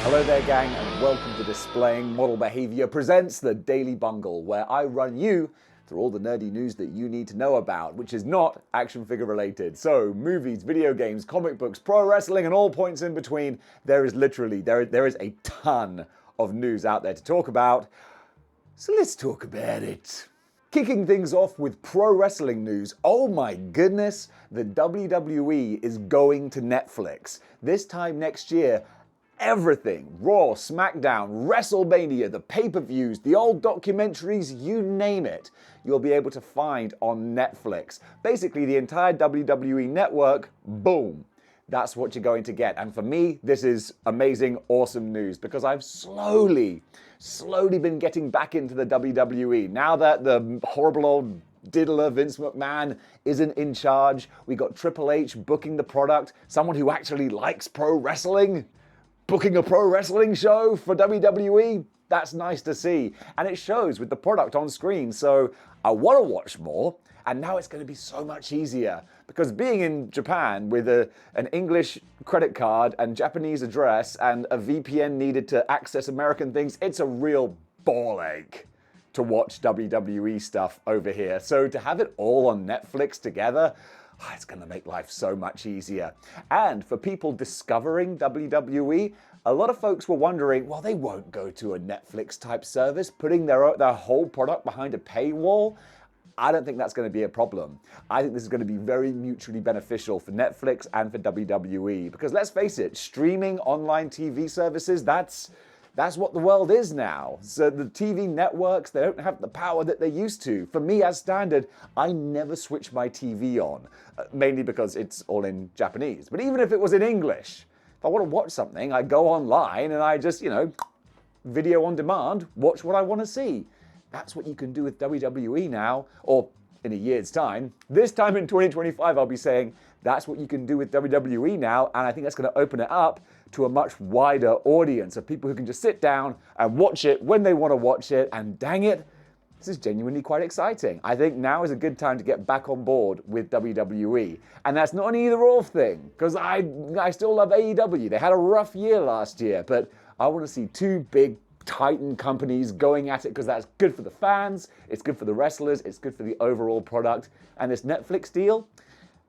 Hello there, gang, and welcome to Displaying-Model-Behaviour presents the Daily Bungle, where I run you through all the nerdy news that you need to know about, which is not action figure related. So, movies, video games, comic books, pro wrestling, and all points in between. There is a ton of news out there to talk about. So let's talk about it. Kicking things off with pro wrestling news, oh my goodness, the WWE is going to Netflix. This time next year, everything, Raw, SmackDown, WrestleMania, the pay-per-views, the old documentaries, you name it, you'll be able to find on Netflix. Basically, the entire WWE network, boom. That's what you're going to get. And for me, this is amazing, awesome news because I've slowly been getting back into the WWE. Now that the horrible old diddler Vince McMahon isn't in charge, we got Triple H booking the product, someone who actually likes pro wrestling, booking a pro wrestling show for WWE. That's nice to see. And it shows with the product on screen. So I want to watch more. And now it's going to be so much easier because being in Japan with an English credit card and Japanese address and a VPN needed to access American things, it's a real ball ache to watch WWE stuff over here. So to have it all on Netflix together, it's going to make life so much easier. And for people discovering WWE, a lot of folks were wondering, well, they won't go to a Netflix type service, putting their whole product behind a paywall. I don't think that's going to be a problem. I think this is going to be very mutually beneficial for Netflix and for WWE. Because let's face it, streaming online TV services, that's what the world is now. So the TV networks, they don't have the power that they used to. For me, as standard, I never switch my TV on, mainly because it's all in Japanese. But even if it was in English, if I want to watch something, I go online and I just, video on demand, watch what I want to see. That's what you can do with WWE now, or in a year's time. This time in 2025, I'll be saying that's what you can do with WWE now, and I think that's going to open it up to a much wider audience of people who can just sit down and watch it when they want to watch it, and dang it, this is genuinely quite exciting. I think now is a good time to get back on board with WWE. And that's not an either-or thing, because I still love AEW. They had a rough year last year, but I want to see two big Titan companies going at it because that's good for the fans, it's good for the wrestlers, it's good for the overall product. And this Netflix deal,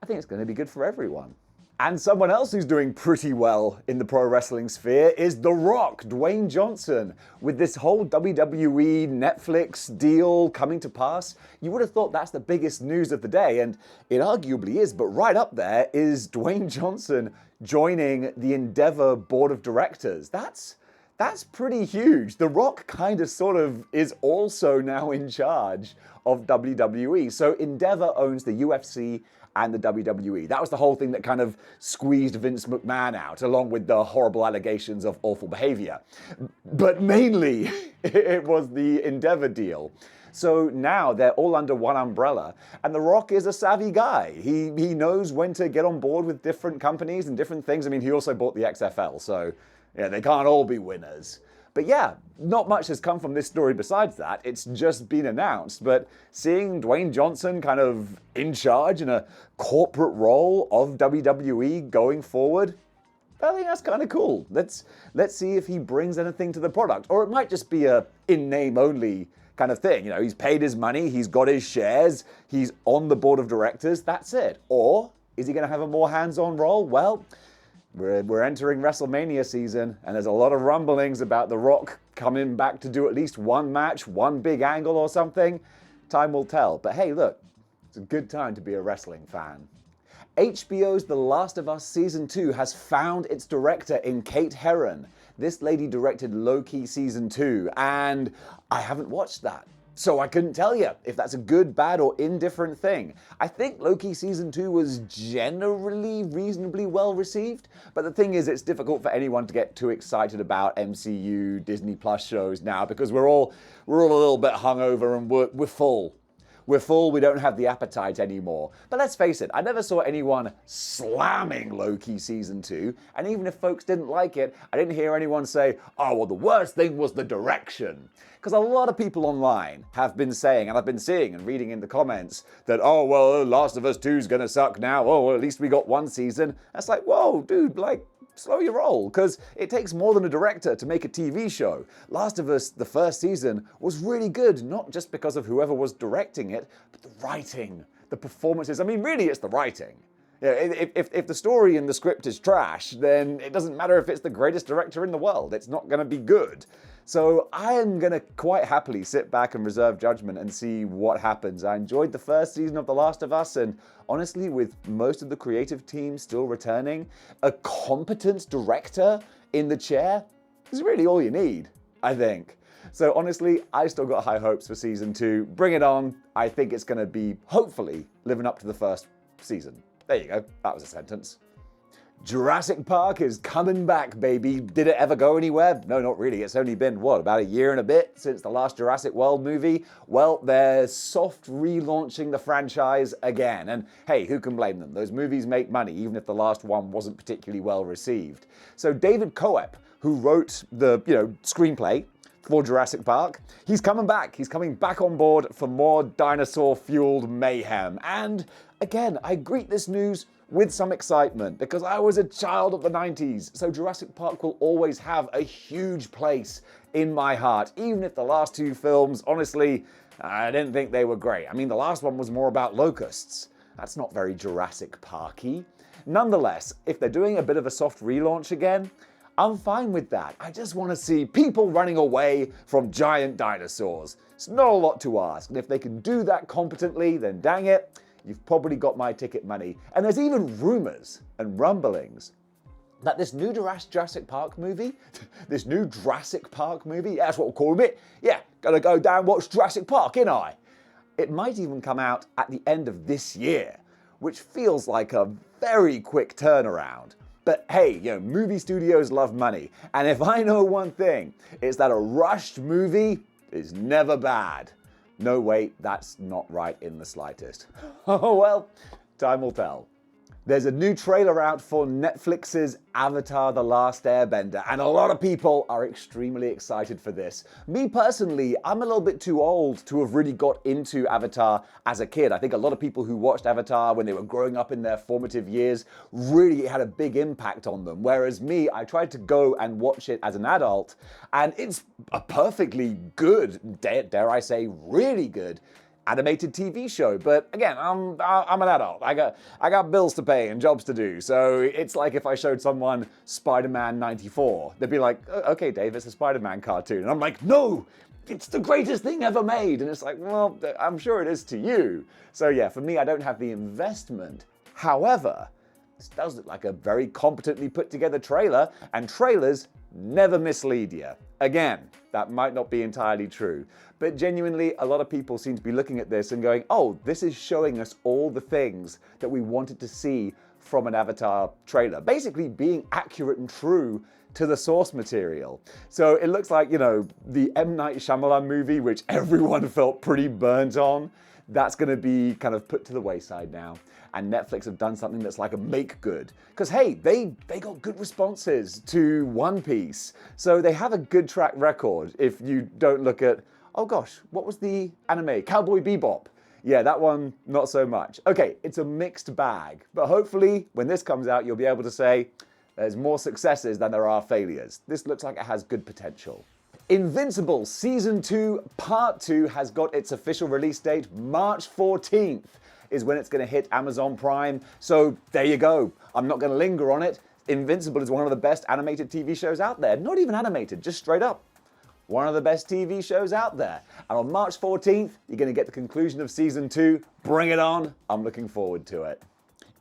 I think it's going to be good for everyone. And someone else who's doing pretty well in the pro wrestling sphere is The Rock, Dwayne Johnson. With this whole WWE Netflix deal coming to pass, you would have thought that's the biggest news of the day, and it arguably is, but right up there is Dwayne Johnson joining the Endeavor board of directors. That's pretty huge. The Rock kind of sort of is also now in charge of WWE. So Endeavor owns the UFC and the WWE. That was the whole thing that kind of squeezed Vince McMahon out, along with the horrible allegations of awful behavior. But mainly, it was the Endeavor deal. So now they're all under one umbrella, and The Rock is a savvy guy. He knows when to get on board with different companies and different things. I mean, he also bought the XFL, so yeah, they can't all be winners. But yeah, not much has come from this story besides that. It's just been announced. But seeing Dwayne Johnson kind of in charge in a corporate role of WWE going forward, I think that's kind of cool. Let's see if he brings anything to the product. Or it might just be a in-name only kind of thing. He's paid his money, he's got his shares, he's on the board of directors, that's it. Or is he going to have a more hands-on role? Well, we're entering WrestleMania season, and there's a lot of rumblings about The Rock coming back to do at least one match, one big angle or something. Time will tell. But hey, look, it's a good time to be a wrestling fan. HBO's The Last of Us Season 2 has found its director in Kate Herron. This lady directed Loki Season 2, and I haven't watched that. So I couldn't tell you if that's a good, bad, or indifferent thing. I think Loki Season 2 was generally reasonably well received, but the thing is, it's difficult for anyone to get too excited about MCU, Disney Plus shows now because we're all a little bit hungover and we're full. We're full, we don't have the appetite anymore. But let's face it, I never saw anyone slamming Loki Season 2, and even if folks didn't like it, I didn't hear anyone say, oh, well, the worst thing was the direction. Because a lot of people online have been saying, and I've been seeing and reading in the comments, that, oh, well, Last of Us 2 is gonna suck now, oh, well, at least we got one season. That's like, whoa, dude, like, slow your roll, because it takes more than a director to make a TV show. Last of Us, the first season, was really good, not just because of whoever was directing it, but the writing, the performances. I mean, really, it's the writing. Yeah, if the story and the script is trash, then it doesn't matter if it's the greatest director in the world. It's not going to be good. So I am going to quite happily sit back and reserve judgment and see what happens. I enjoyed the first season of The Last of Us, and honestly, with most of the creative team still returning, a competent director in the chair is really all you need, I think. So honestly, I still got high hopes for season 2. Bring it on. I think it's going to be, hopefully, living up to the first season. There you go. That was a sentence. Jurassic Park is coming back, baby. Did it ever go anywhere? No, not really. It's only been, about a year and a bit since the last Jurassic World movie? Well, they're soft relaunching the franchise again. And hey, who can blame them? Those movies make money, even if the last one wasn't particularly well received. So David Coep, who wrote the, screenplay for Jurassic Park, he's coming back. He's coming back on board for more dinosaur-fueled mayhem. And again, I greet this news with some excitement because I was a child of the 90s, so Jurassic Park will always have a huge place in my heart, even if the last 2 films, honestly, I didn't think they were great. I mean, the last one was more about locusts. That's not very Jurassic Parky. Nonetheless, if they're doing a bit of a soft relaunch again, I'm fine with that. I just want to see people running away from giant dinosaurs. It's not a lot to ask, and if they can do that competently, then dang it, you've probably got my ticket money. And there's even rumors and rumblings that this new Jurassic Park movie, that's what we're calling it, gotta go down and watch Jurassic Park, ain't I? It might even come out at the end of this year, which feels like a very quick turnaround. But hey, movie studios love money. And if I know one thing, it's that a rushed movie is never bad. No, wait, that's not right in the slightest. Oh well, time will tell. There's a new trailer out for Netflix's Avatar: The Last Airbender, and a lot of people are extremely excited for this. Me personally, I'm a little bit too old to have really got into Avatar as a kid. I think a lot of people who watched Avatar when they were growing up in their formative years really had a big impact on them. Whereas me, I tried to go and watch it as an adult, and it's a perfectly good, dare I say, really good animated TV show. But again, I'm an adult. I got bills to pay and jobs to do. So it's like if I showed someone Spider-Man 94, they'd be like, okay, Dave, it's a Spider-Man cartoon. And I'm like, no, it's the greatest thing ever made. And it's like, well, I'm sure it is to you. So yeah, for me, I don't have the investment. However, this does look like a very competently put together trailer, and trailers never mislead you. Again, that might not be entirely true, but genuinely, a lot of people seem to be looking at this and going, oh, this is showing us all the things that we wanted to see from an Avatar trailer. Basically being accurate and true to the source material. So it looks like, the M. Night Shyamalan movie, which everyone felt pretty burnt on, that's going to be kind of put to the wayside now. And Netflix have done something that's like a make good. Because hey, they got good responses to One Piece. So they have a good track record if you don't look at, oh gosh, what was the anime? Cowboy Bebop. Yeah, that one, not so much. Okay, it's a mixed bag. But hopefully, when this comes out, you'll be able to say, there's more successes than there are failures. This looks like it has good potential. Invincible Season 2 Part 2 has got its official release date. March 14th is when it's going to hit Amazon Prime. So there you go. I'm not going to linger on it. Invincible is one of the best animated TV shows out there. Not even animated, just straight up. One of the best TV shows out there. And on March 14th, you're going to get the conclusion of Season 2. Bring it on. I'm looking forward to it.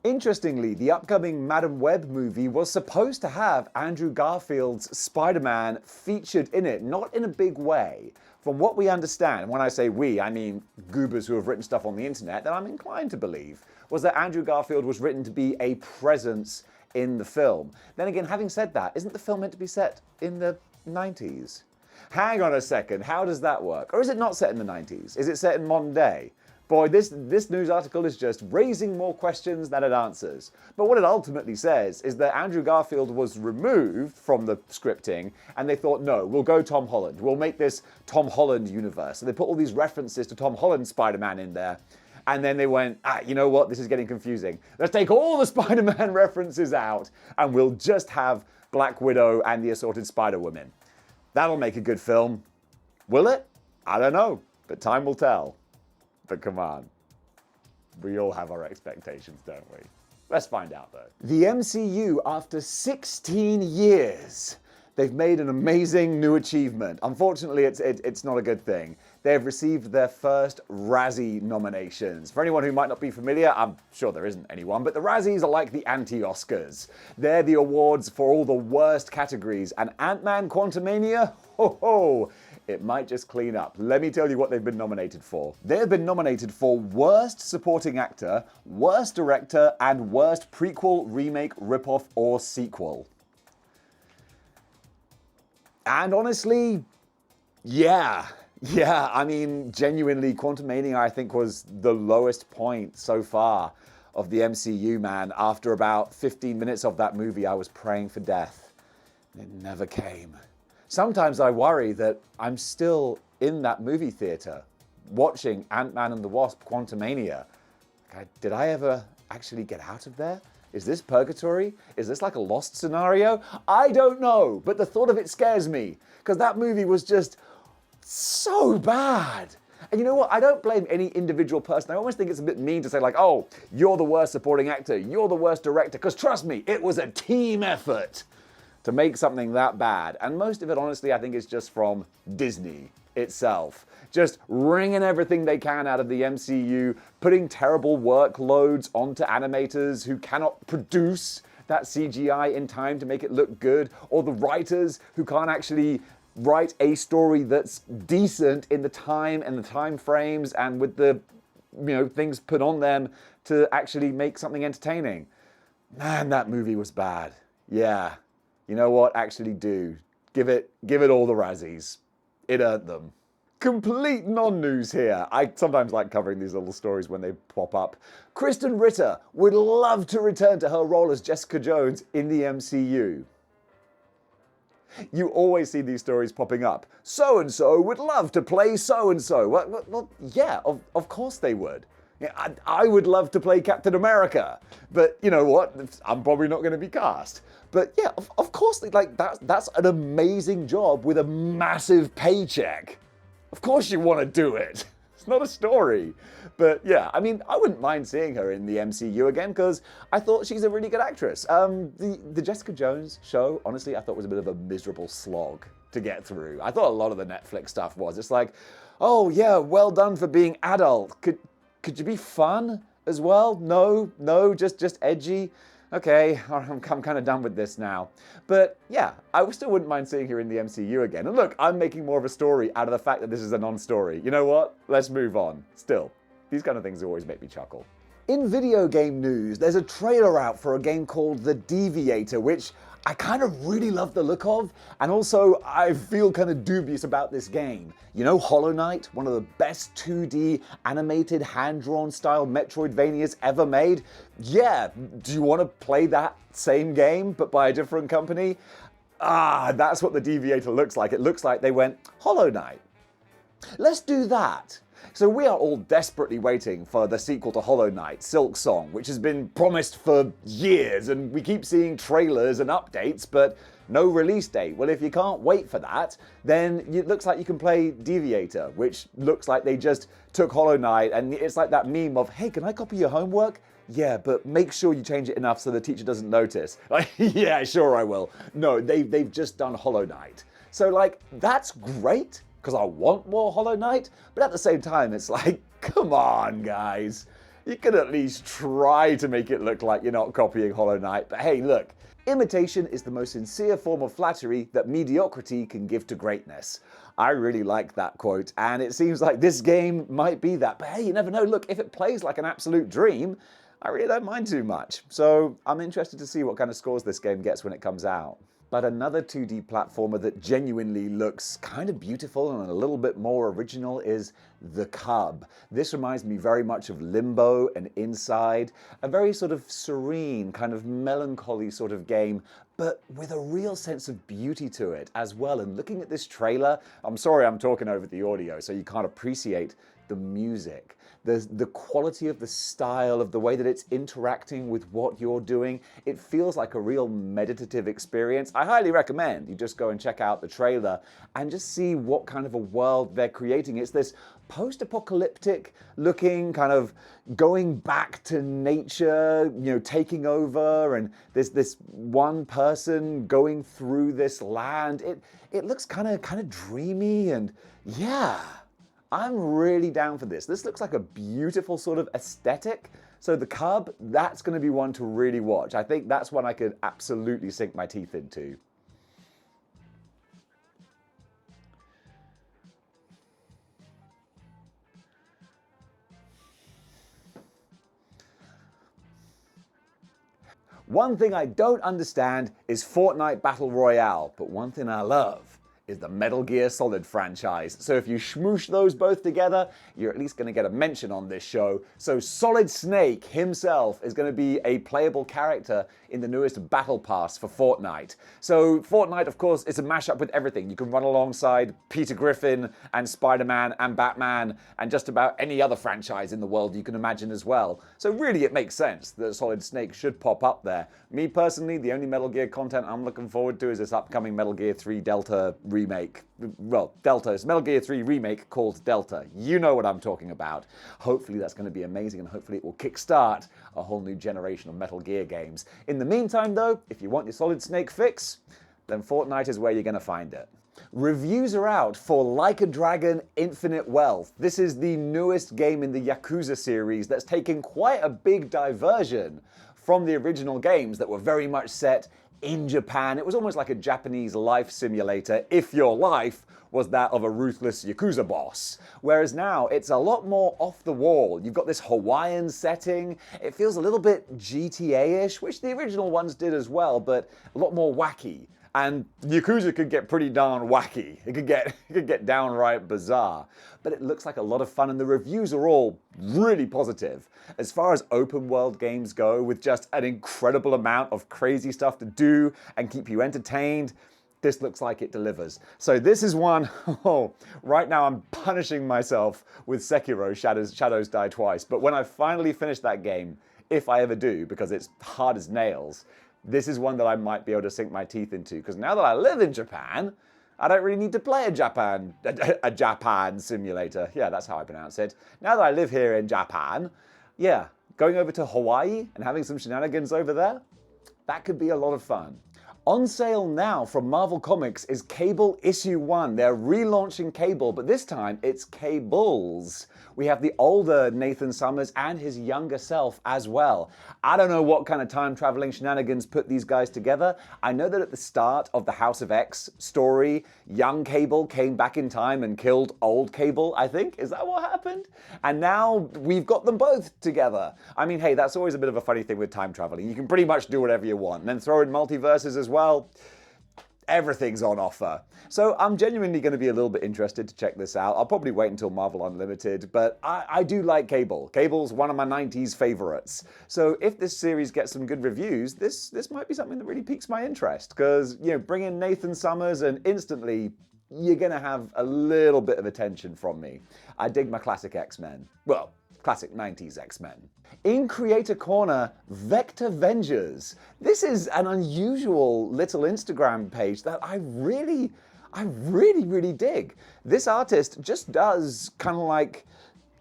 Interestingly, the upcoming Madam Web movie was supposed to have Andrew Garfield's Spider-Man featured in it, not in a big way. From what we understand, and when I say we, I mean goobers who have written stuff on the internet that I'm inclined to believe, was that Andrew Garfield was written to be a presence in the film. Then again, having said that, isn't the film meant to be set in the 90s? Hang on a second, how does that work? Or is it not set in the 90s? Is it set in modern day? Boy, this news article is just raising more questions than it answers. But what it ultimately says is that Andrew Garfield was removed from the scripting, and they thought, no, we'll go Tom Holland. We'll make this Tom Holland universe. And they put all these references to Tom Holland's Spider-Man in there. And then they went, you know what, this is getting confusing. Let's take all the Spider-Man references out and we'll just have Black Widow and the assorted Spider-Women. That'll make a good film. Will it? I don't know, but time will tell. But come on, we all have our expectations, don't we? Let's find out though. The MCU, after 16 years, they've made an amazing new achievement. Unfortunately, it's not a good thing. They've received their first Razzie nominations. For anyone who might not be familiar, I'm sure there isn't anyone, but the Razzies are like the anti-Oscars. They're the awards for all the worst categories, and Ant-Man Quantumania, ho ho, it might just clean up. Let me tell you what they've been nominated for. They have been nominated for Worst Supporting Actor, Worst Director, and Worst Prequel, Remake, Ripoff, or Sequel. And honestly, yeah, I mean, genuinely, Quantumania, I think, was the lowest point so far of the MCU, man. After about 15 minutes of that movie, I was praying for death. It never came. Sometimes I worry that I'm still in that movie theater watching Ant-Man and the Wasp Quantumania. Did I ever actually get out of there? Is this purgatory? Is this like a Lost scenario? I don't know, but the thought of it scares me because that movie was just so bad. And you know what? I don't blame any individual person. I almost think it's a bit mean to say like, oh, you're the worst supporting actor, you're the worst director, because trust me, it was a team effort to make something that bad. And most of it, honestly, I think is just from Disney itself. Just wringing everything they can out of the MCU, putting terrible workloads onto animators who cannot produce that CGI in time to make it look good, or the writers who can't actually write a story that's decent in the time and the time frames and with the things put on them to actually make something entertaining. Man, that movie was bad. Yeah. You know what? Actually do. Give it all the Razzies. It earned them. Complete non-news here. I sometimes like covering these little stories when they pop up. Kristen Ritter would love to return to her role as Jessica Jones in the MCU. You always see these stories popping up. So-and-so would love to play so-and-so. Well, yeah, of course they would. Yeah, I would love to play Captain America, but you know what? I'm probably not going to be cast. But yeah, of course, like that's an amazing job with a massive paycheck. Of course you want to do it. It's not a story. But yeah, I mean, I wouldn't mind seeing her in the MCU again because I thought she's a really good actress. The Jessica Jones show, honestly, I thought was a bit of a miserable slog to get through. I thought a lot of the Netflix stuff was. It's like, oh yeah, well done for being adult. Could you be fun as well? No, just edgy. Okay, I'm kind of done with this now. But yeah, I still wouldn't mind seeing her in the MCU again. And look, I'm making more of a story out of the fact that this is a non-story. You know what? Let's move on. Still, these kind of things always make me chuckle. In video game news, there's a trailer out for a game called The Deviator, which I kind of really love the look of, and also I feel kind of dubious about this game. You know Hollow Knight, one of the best 2D animated hand-drawn style Metroidvanias ever made? Yeah, do you want to play that same game but by a different company? That's what The Deviator looks like. It looks like they went, Hollow Knight. Let's do that. So we are all desperately waiting for the sequel to Hollow Knight, Silk Song, which has been promised for years, and we keep seeing trailers and updates, but no release date. Well, if you can't wait for that, then it looks like you can play Deviator, which looks like they just took Hollow Knight, and it's like that meme of, hey, can I copy your homework? Yeah, but make sure you change it enough so the teacher doesn't notice. Like, yeah, sure I will. No, they've just done Hollow Knight. So like, that's great, because I want more Hollow Knight, but at the same time, it's like, come on, guys. You can at least try to make it look like you're not copying Hollow Knight, but hey, look, imitation is the most sincere form of flattery that mediocrity can give to greatness. I really like that quote, and it seems like this game might be that, but hey, you never know. Look, if it plays like an absolute dream, I really don't mind too much. So I'm interested to see what kind of scores this game gets when it comes out. But another 2D platformer that genuinely looks kind of beautiful and a little bit more original is The Cub. This reminds me very much of Limbo and Inside, a very sort of serene, kind of melancholy sort of game, but with a real sense of beauty to it as well. And looking at this trailer, I'm sorry I'm talking over the audio so you can't appreciate the music. the quality of the style, of the way that it's interacting with what you're doing. It feels like a real meditative experience. I highly recommend you just go and check out the trailer and just see what kind of a world they're creating. It's this post-apocalyptic looking, kind of going back to nature, taking over, and there's this one person going through this land. It looks kind of dreamy, and yeah, I'm really down for this. This looks like a beautiful sort of aesthetic. So the Cub, that's going to be one to really watch. I think that's one I could absolutely sink my teeth into. One thing I don't understand is Fortnite Battle Royale, but one thing I love is the Metal Gear Solid franchise. So if you smoosh those both together, you're at least going to get a mention on this show. So Solid Snake himself is going to be a playable character in the newest Battle Pass for Fortnite. So Fortnite, of course, is a mashup with everything. You can run alongside Peter Griffin and Spider-Man and Batman and just about any other franchise in the world you can imagine as well. So really it makes sense that Solid Snake should pop up there. Me personally, the only Metal Gear content I'm looking forward to is this upcoming Metal Gear 3 Delta remake. Well, Delta is Metal Gear 3 remake called Delta. You know what I'm talking about. Hopefully that's going to be amazing, and hopefully it will kickstart a whole new generation of Metal Gear games. In the meantime though, if you want your Solid Snake fix, then Fortnite is where you're going to find it. Reviews are out for Like a Dragon Infinite Wealth. This is the newest game in the Yakuza series that's taken quite a big diversion from the original games that were very much set in Japan. It was almost like a Japanese life simulator if your life was that of a ruthless Yakuza boss. Whereas now it's a lot more off the wall. You've got this Hawaiian setting. It feels a little bit GTA-ish, which the original ones did as well, but a lot more wacky. And Yakuza could get pretty darn wacky. It could get downright bizarre. But it looks like a lot of fun, and the reviews are all really positive. As far as open world games go, with just an incredible amount of crazy stuff to do and keep you entertained, this looks like it delivers. So this is one, right now I'm punishing myself with Sekiro Shadows Die Twice. But when I finally finish that game, if I ever do, because it's hard as nails, this is one that I might be able to sink my teeth into, because now that I live in Japan, I don't really need to play a Japan simulator. Yeah, that's how I pronounce it. Now that I live here in Japan, yeah, going over to Hawaii and having some shenanigans over there, that could be a lot of fun. On sale now from Marvel Comics is Cable Issue 1. They're relaunching Cable, but this time it's Cables. We have the older Nathan Summers and his younger self as well. I don't know what kind of time-traveling shenanigans put these guys together. I know that at the start of the House of X story, young Cable came back in time and killed old Cable, I think. Is that what happened? And now we've got them both together. I mean, hey, that's always a bit of a funny thing with time traveling. You can pretty much do whatever you want. And then throw in multiverses as well. Everything's on offer. So I'm genuinely going to be a little bit interested to check this out. I'll probably wait until Marvel Unlimited, but I do like Cable. Cable's one of my 90s favorites. So if this series gets some good reviews, this might be something that really piques my interest, because, bring in Nathan Summers and instantly you're going to have a little bit of attention from me. I dig my classic X-Men. Well, classic 90s X-Men. In Creator Corner, Vector Vengers. This is an unusual little Instagram page that I really dig. This artist just does kind of like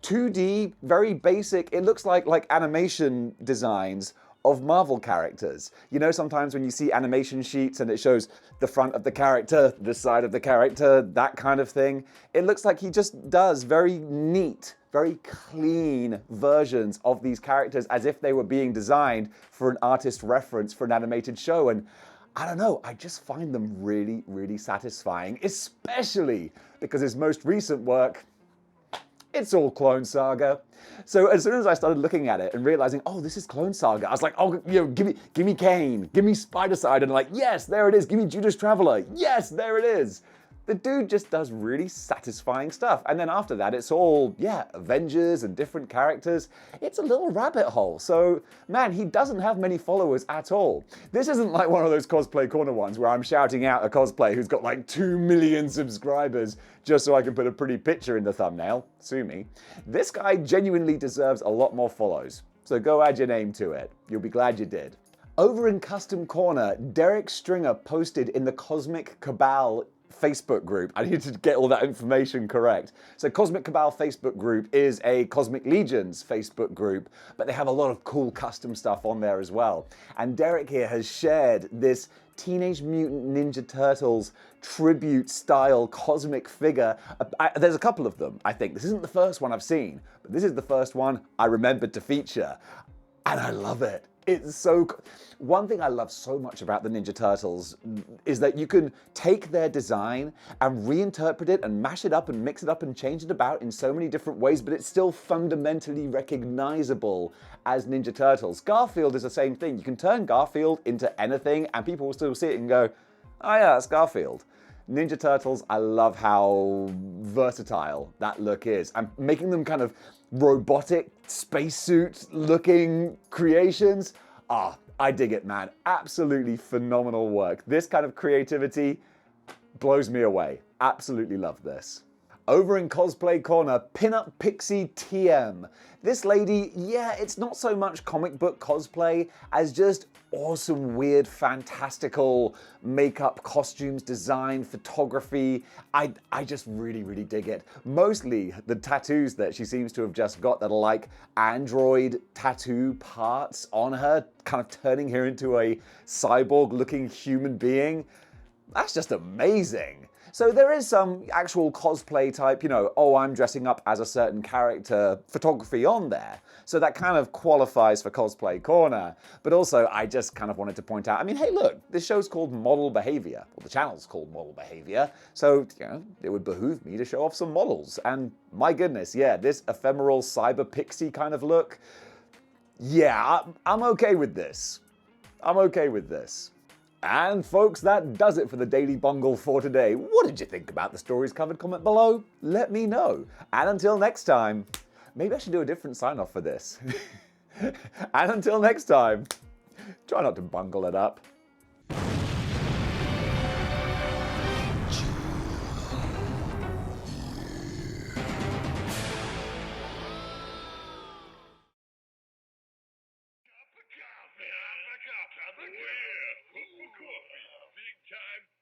2D, very basic, it looks like animation designs of Marvel characters. Sometimes when you see animation sheets and it shows the front of the character, the side of the character, that kind of thing, it looks like he just does very neat, very clean versions of these characters as if they were being designed for an artist reference for an animated show. And I don't know, I just find them really, really satisfying, especially because his most recent work, it's all Clone Saga. So as soon as I started looking at it and realizing, oh, this is Clone Saga, I was like, oh, give me Kane, give me Spider-Side, and like, yes, there it is. Give me Judas Traveler, yes, there it is. The dude just does really satisfying stuff. And then after that, it's all, yeah, Avengers and different characters. It's a little rabbit hole. So, man, he doesn't have many followers at all. This isn't like one of those Cosplay Corner ones where I'm shouting out a cosplay who's got like 2 million subscribers just so I can put a pretty picture in the thumbnail. Sue me. This guy genuinely deserves a lot more follows. So go add your name to it. You'll be glad you did. Over in Custom Corner, Derek Stringer posted in the Cosmic Cabal Facebook group. I need to get all that information correct. So Cosmic Cabal Facebook group is a Cosmic Legions Facebook group, but they have a lot of cool custom stuff on there as well. And Derek here has shared this Teenage Mutant Ninja Turtles tribute style cosmic figure. There's a couple of them, I think. This isn't the first one I've seen, but this is the first one I remembered to feature. And I love it. It's so... One thing I love so much about the Ninja Turtles is that you can take their design and reinterpret it and mash it up and mix it up and change it about in so many different ways, but it's still fundamentally recognizable as Ninja Turtles. Garfield is the same thing. You can turn Garfield into anything and people will still see it and go, oh yeah, that's Garfield. Ninja Turtles, I love how versatile that look is. And making them kind of robotic, spacesuit looking creations. I dig it, man. Absolutely phenomenal work. This kind of creativity blows me away. Absolutely love this. Over in Cosplay Corner, Pinup Pixie TM. This lady, yeah, it's not so much comic book cosplay as just awesome, weird, fantastical makeup, costumes, design, photography. I just really, really dig it. Mostly the tattoos that she seems to have just got that are like android tattoo parts on her, kind of turning her into a cyborg-looking human being. That's just amazing. So there is some actual cosplay type, you know, oh, I'm dressing up as a certain character photography on there. So that kind of qualifies for Cosplay Corner. But also, I just kind of wanted to point out, I mean, hey, look, this show's called Model Behavior. Well, the channel's called Model Behavior. So, you know, it would behoove me to show off some models. And my goodness, yeah, this ephemeral cyber pixie kind of look. Yeah, I'm okay with this. I'm okay with this. And folks, that does it for the Daily Bungle for today. What did you think about the stories covered? Comment below. Let me know. And until next time, maybe I should do a different sign off for this. And until next time, try not to bungle it up. Coffee. Big time.